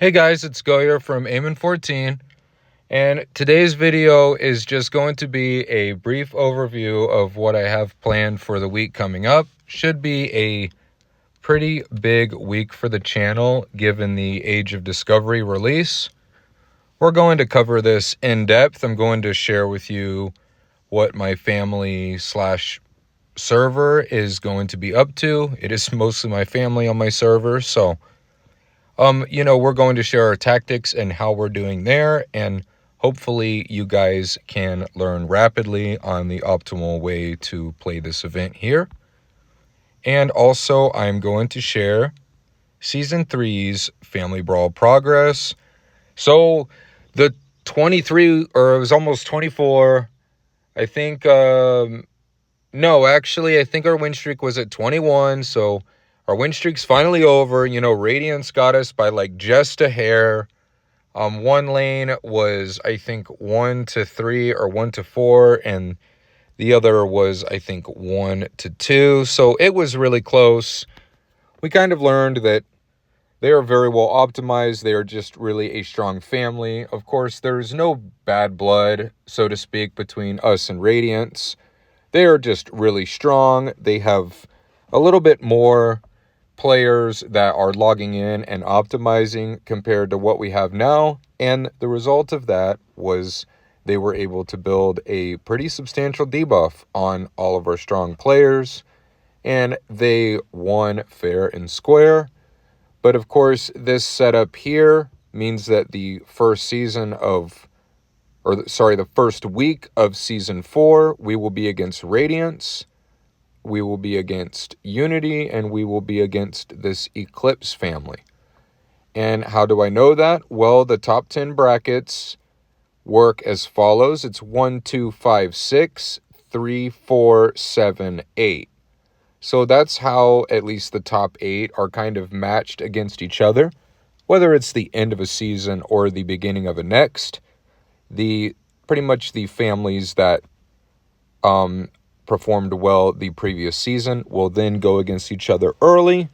Hey guys, it's Goyer from Eamon14, and today's video is just going to be a brief overview of what I have planned for the week coming up. Should be a pretty big week for the channel given the Age of Discovery release. We're going to cover this in depth. I'm going to share with you what my family slash server is going to be up to. It is mostly my family on my server, so we're going to share our tactics and how we're doing there, and hopefully you guys can learn rapidly on the optimal way to play this event here. And also, I'm going to share Season 3's Family Brawl progress. So, the 23, or it was almost 24, I think, no, actually, I think our win streak was at 21, so our win streak's finally over. Radiance got us by like just a hair. One lane was, I think, 1-3 or 1-4, and the other was, I think, 1-2. So it was really close. We kind of learned that they are very well optimized. They are just really a strong family. Of course, there's no bad blood, so to speak, between us and Radiance. They are just really strong. They have a little bit more players that are logging in and optimizing compared to what we have now. And the result of that was they were able to build a pretty substantial debuff on all of our strong players. And they won fair and square. But of course, this setup here means that the first week of Season 4, we will be against Radiance, we will be against Unity, and we will be against this Eclipse family. And how do I know that? Well, the top 10 brackets work as follows. It's 1, 2, 5, 6, 3, 4, 7, 8. So that's how at least the top 8 are kind of matched against each other, whether it's the end of a season or the beginning of a next. Pretty much the families that performed well the previous season will then go against each other early,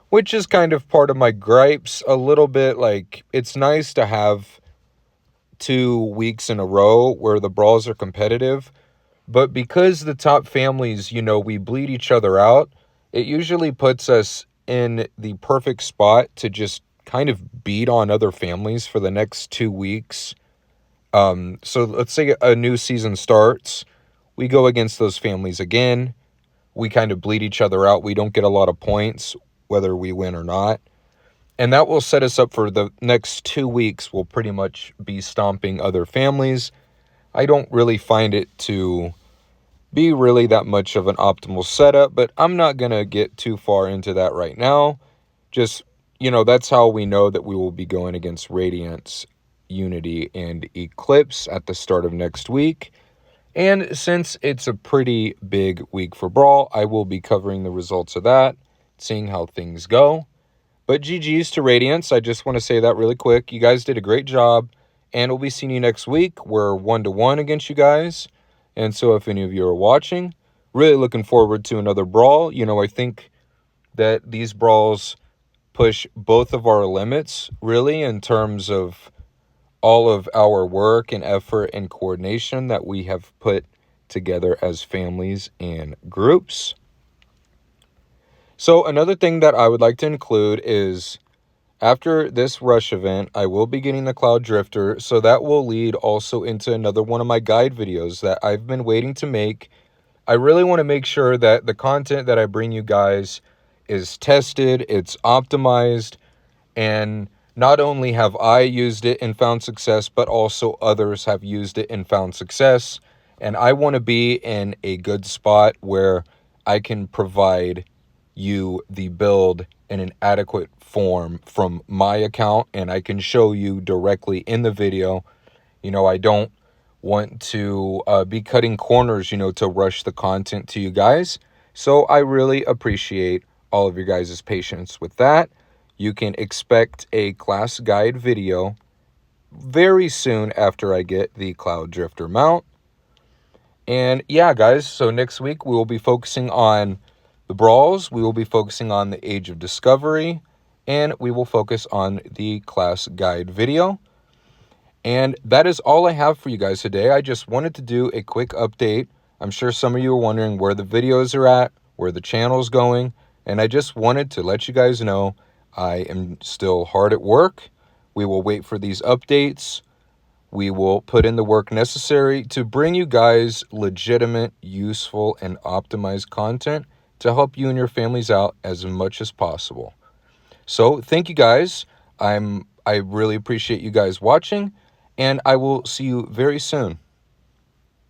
which is kind of part of my gripes a little bit. Like, it's nice to have 2 weeks in a row where the brawls are competitive, but because the top families, we bleed each other out, it usually puts us in the perfect spot to just kind of beat on other families for the next 2 weeks. So let's say a new season starts, we go against those families again, we kind of bleed each other out, we don't get a lot of points, whether we win or not, and that will set us up for the next 2 weeks. We'll pretty much be stomping other families. I don't really find it to be really that much of an optimal setup, but I'm not going to get too far into that right now. Just, that's how we know that we will be going against Radiance, Unity, and Eclipse at the start of next week. And since it's a pretty big week for Brawl, I will be covering the results of that, seeing how things go. But GG's to Radiance. I just want to say that really quick. You guys did a great job, and we'll be seeing you next week. We're 1-1 against you guys. And so if any of you are watching, really looking forward to another Brawl. I think that these Brawls push both of our limits, really, in terms of all of our work and effort and coordination that we have put together as families and groups. So another thing that I would like to include is, after this rush event, I will be getting the Cloud Drifter, so that will lead also into another one of my guide videos that I've been waiting to make. I really want to make sure that the content that I bring you guys is tested, it's optimized, and not only have I used it and found success, but also others have used it and found success. And I want to be in a good spot where I can provide you the build in an adequate form from my account, and I can show you directly in the video. I don't want to be cutting corners, to rush the content to you guys. So I really appreciate all of your guys' patience with that. You can expect a class guide video very soon after I get the Cloud Drifter mount. And yeah, guys, so next week we will be focusing on the Brawls. We will be focusing on the Age of Discovery and we will focus on the class guide video. And that is all I have for you guys today. I just wanted to do a quick update. I'm sure some of you are wondering where the videos are at, where the channel's going, and I just wanted to let you guys know I am still hard at work. We will wait for these updates. We will put in the work necessary to bring you guys legitimate, useful, and optimized content to help you and your families out as much as possible. So thank you guys. I really appreciate you guys watching, and I will see you very soon.